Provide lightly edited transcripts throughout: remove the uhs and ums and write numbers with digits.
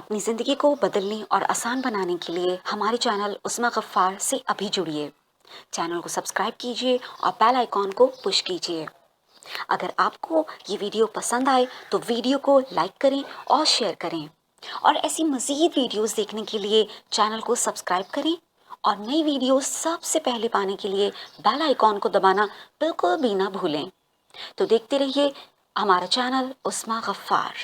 अपनी ज़िंदगी को बदलने और आसान बनाने के लिए हमारे चैनल उस्मा गफ़्फ़ार से अभी जुड़िए। चैनल को सब्सक्राइब कीजिए और बेल आइकॉन को पुश कीजिए। अगर आपको ये वीडियो पसंद आए तो वीडियो को लाइक करें और शेयर करें, और ऐसी मज़ीद वीडियोस देखने के लिए चैनल को सब्सक्राइब करें और नई वीडियो सबसे पहले पाने के लिए बेल आइकॉन को दबाना बिल्कुल भी ना भूलें। तो देखते रहिए हमारा channel Usma Ghaffar.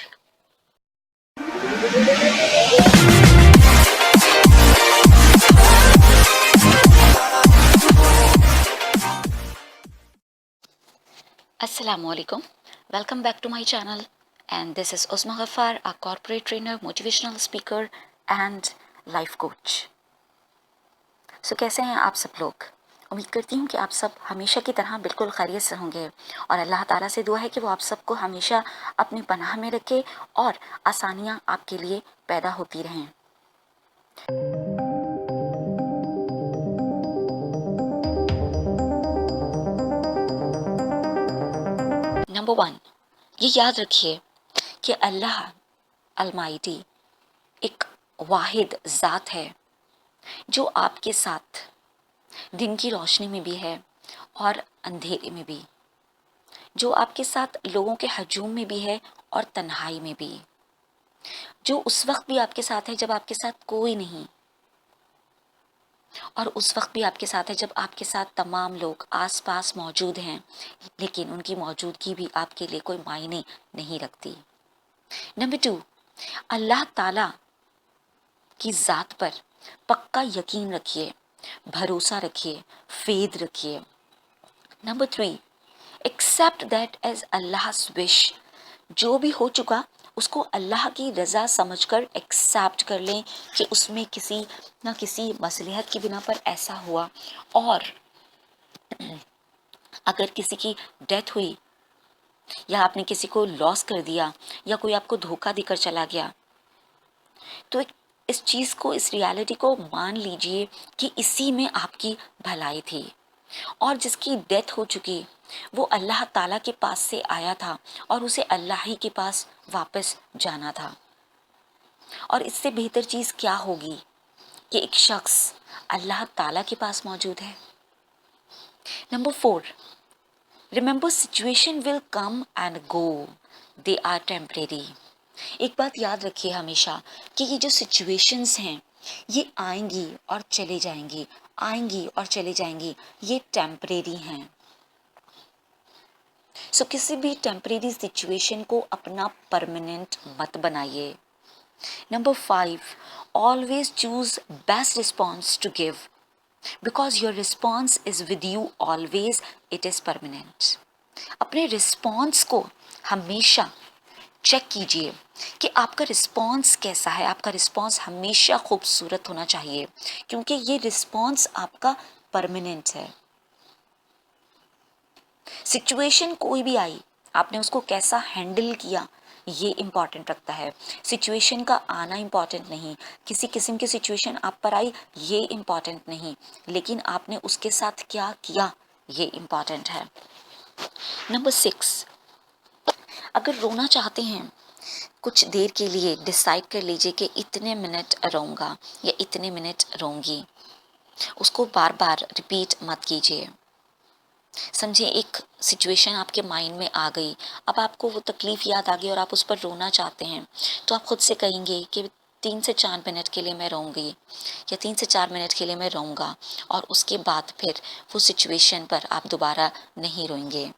Assalamualaikum. Welcome back to my channel, and this is Uzma Ghaffar, a corporate trainer, motivational speaker and life coach. So कैसे हैं आप सब लोग? उम्मीद करती हूँ कि आप सब हमेशा की तरह बिल्कुल खैरियत से होंगे और अल्लाह ताला से दुआ है कि वो आप सबको हमेशा अपनी पनाह में रखे और आसानियाँ आपके लिए पैदा होती रहें। नंबर 1, ये याद रखिए कि अल्लाह अलमाइटी एक वाहिद ज़ात है जो आपके साथ दिन की रोशनी में भी है और अंधेरे में भी, जो आपके साथ लोगों के हजूम में भी है और तन्हाई में भी, जो उस वक्त भी आपके साथ है जब आपके साथ कोई नहीं, और उस वक्त भी आपके साथ है जब आपके साथ तमाम लोग आसपास मौजूद हैं, लेकिन उनकी मौजूदगी भी आपके लिए कोई मायने नहीं रखती। नंबर 2, अल्लाह ताला की ज़ात पर पक्का यकीन रखिए, भरोसा रखिए, फेद रखिए। नंबर 3, एक्सेप्ट दैट एज अल्लाह's विश। जो भी हो चुका उसको अल्लाह की रज़ा समझकर एक्सेप्ट कर लें कि उसमें किसी न किसी मसलहत की बिना पर ऐसा हुआ, और अगर किसी की डेथ हुई या आपने किसी को लॉस कर दिया या कोई आपको धोखा देकर चला गया, तो इस चीज़ को, इस रियलिटी को मान लीजिए कि इसी में आपकी भलाई थी, और जिसकी डेथ हो चुकी वो अल्लाह ताला के पास से आया था और उसे अल्लाह ही के पास वापस जाना था। और इससे बेहतर चीज़ क्या होगी कि एक शख्स अल्लाह ताला के पास मौजूद है। Number 4, remember situation will come and go, they are temporary. एक बात याद रखिए हमेशा कि ये जो सिचुएशंस हैं ये आएंगी और चले जाएंगी, आएंगी और चले जाएंगी, ये टेम्परेरी हैं। सो किसी भी टेम्परेरी सिचुएशन को अपना परमानेंट मत बनाइए। Number 5, always choose best response to give, because your response is with you always, it is permanent. अपने रिस्पॉन्स को हमेशा चेक कीजिए कि आपका रिस्पॉन्स कैसा है। आपका रिस्पॉन्स हमेशा खूबसूरत होना चाहिए, क्योंकि ये रिस्पॉन्स आपका परमानेंट है। सिचुएशन कोई भी आई, आपने उसको कैसा हैंडल किया ये इम्पॉर्टेंट रखता है। सिचुएशन का आना इम्पॉर्टेंट नहीं, किसी किस्म की सिचुएशन आप पर आई ये इम्पॉर्टेंट नहीं, लेकिन आपने उसके साथ क्या किया ये इम्पॉर्टेंट है। नंबर 6, अगर रोना चाहते हैं कुछ देर के लिए डिसाइड कर लीजिए कि इतने मिनट रोऊंगा या इतने मिनट रोऊंगी। उसको बार बार रिपीट मत कीजिए। समझिए एक सिचुएशन आपके माइंड में आ गई, अब आपको वो तकलीफ़ याद आ गई और आप उस पर रोना चाहते हैं, तो आप खुद से कहेंगे कि 3 से 4 मिनट के लिए मैं रोऊंगी या 3 से 4 मिनट के लिए मैं रोऊंगा, और उसके बाद फिर वो सिचुएशन पर आप दोबारा नहीं रोएंगे।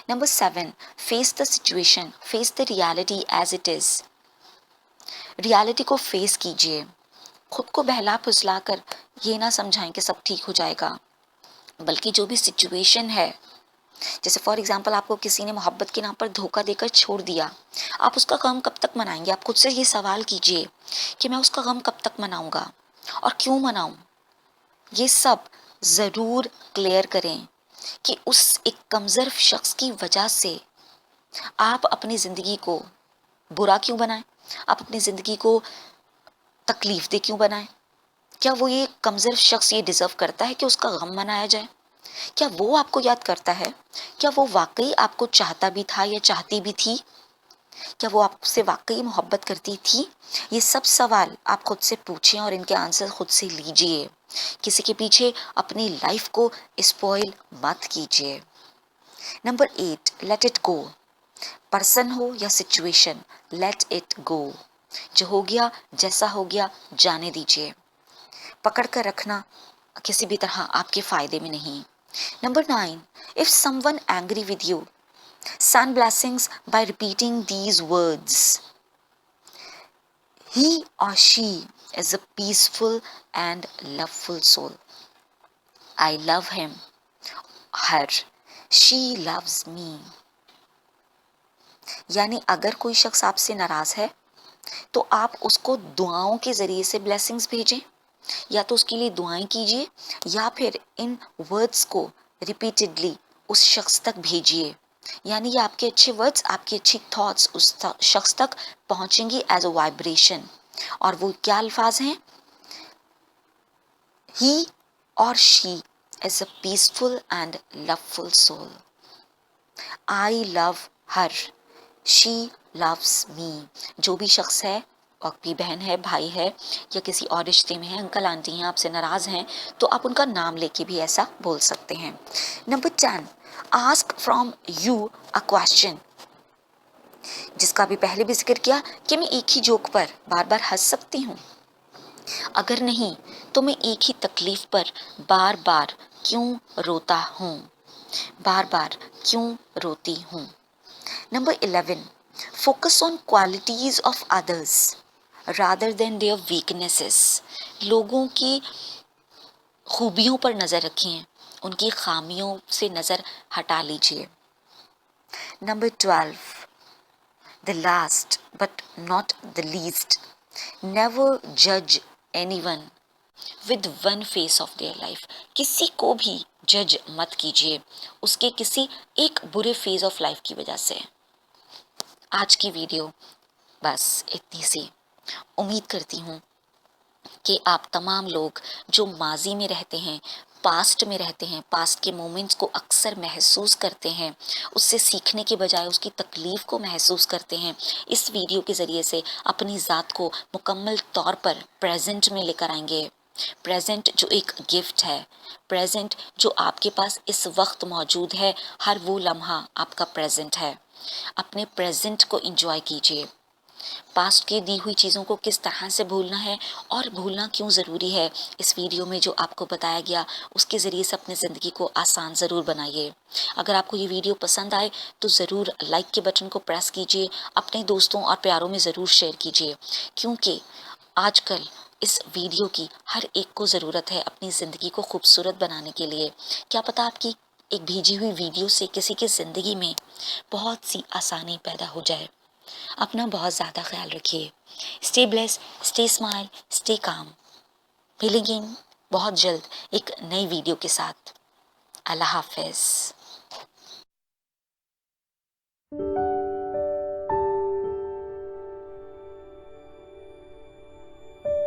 Number 7, face the situation, face the reality as it is. Reality को फेस कीजिए, खुद को बहला फुसला कर ये ना समझाएं कि सब ठीक हो जाएगा, बल्कि जो भी सिचुएशन है, जैसे फॉर एग्जांपल आपको किसी ने मोहब्बत के नाम पर धोखा देकर छोड़ दिया, आप उसका गम कब तक मनाएंगे? आप खुद से ये सवाल कीजिए कि मैं उसका गम कब तक मनाऊंगा और क्यों मनाऊं। ये सब ज़रूर क्लियर करें कि उस एक कमज़ोर शख्स की वजह से आप अपनी ज़िंदगी को बुरा क्यों बनाएं, आप अपनी ज़िंदगी को तकलीफ दे क्यों बनाएं। क्या वो ये कमज़ोर शख्स ये डिज़र्व करता है कि उसका गम मनाया जाए? क्या वो आपको याद करता है? क्या वो वाकई आपको चाहता भी था या चाहती भी थी? क्या वो आपसे वाकई मोहब्बत करती थी? ये सब सवाल आप खुद से पूछें और इनके आंसर खुद से लीजिए। किसी के पीछे अपनी लाइफ को स्पॉइल मत कीजिए। Number 8, let it go. Person हो या सिचुएशन, लेट इट गो। जो हो गया, जैसा हो गया, जाने दीजिए। पकड़ कर रखना किसी भी तरह आपके फायदे में नहीं। Number 9, if someone angry with you, send blessings by repeating these words. He or she is a peaceful and loveful soul. I love him, her. She loves me. यानी अगर कोई शख्स आपसे नाराज है तो आप उसको दुआओं के जरिए से ब्लेसिंग्स भेजें, या तो उसके लिए दुआएं कीजिए, या फिर इन वर्ड्स को रिपीटेडली उस शख्स तक भेजिए। यानी ये आपके अच्छे वर्ड्स, आपकी अच्छी थॉट्स उस शख्स तक पहुंचेंगी एज अ वाइब्रेशन। और वो क्या अल्फाज हैं? ही और she is a peaceful and loveful soul. I love her, she loves me. जो भी शख्स है, आपकी बहन है, भाई है, या किसी और रिश्ते में है, अंकल आंटी हैं, आपसे नाराज हैं, तो आप उनका नाम लेके भी ऐसा बोल सकते हैं। Number 10, ask from you a question. जिसका भी पहले भी जिक्र किया कि मैं एक ही जोक पर बार बार हंस सकती हूँ। अगर नहीं तो मैं एक ही तकलीफ पर बार बार क्यों रोता हूँ, बार बार क्यों रोती हूँ। Number 11, focus on qualities of others rather than their weaknesses. लोगों की खूबियों पर नजर रखिए, उनकी खामियों से नजर हटा लीजिए। Number 12, the last but not the least, never judge anyone with one phase of their life। किसी को भी जज मत कीजिए उसके किसी एक बुरे फेज ऑफ लाइफ की वजह से। आज की वीडियो बस इतनी सी। उम्मीद करती हूँ कि आप तमाम लोग जो माजी में रहते हैं, पास्ट में रहते हैं, पास्ट के मोमेंट्स को अक्सर महसूस करते हैं, उससे सीखने के बजाय उसकी तकलीफ को महसूस करते हैं, इस वीडियो के ज़रिए से अपनी ज़ात को मुकम्मल तौर पर प्रेजेंट में लेकर आएंगे। प्रेजेंट जो एक गिफ्ट है, प्रेजेंट जो आपके पास इस वक्त मौजूद है, हर वो लम्हा आपका प्रेजेंट है। अपने प्रेजेंट को एंजॉय कीजिए। पास्ट की दी हुई चीज़ों को किस तरह से भूलना है और भूलना क्यों ज़रूरी है, इस वीडियो में जो आपको बताया गया उसके ज़रिए से अपनी ज़िंदगी को आसान ज़रूर बनाइए। अगर आपको ये वीडियो पसंद आए तो ज़रूर लाइक के बटन को प्रेस कीजिए, अपने दोस्तों और प्यारों में ज़रूर शेयर कीजिए, क्योंकि आजकल इस वीडियो की हर एक को ज़रूरत है अपनी ज़िंदगी को खूबसूरत बनाने के लिए। क्या पता आपकी एक भेजी हुई वीडियो से किसी की ज़िंदगी में बहुत सी आसानी पैदा हो जाए। अपना बहुत ज़्यादा ख्याल रखिए। Stay bless, stay smile, stay calm. मिलेंगे बहुत जल्द एक नई वीडियो के साथ। अल्लाह हाफिज़।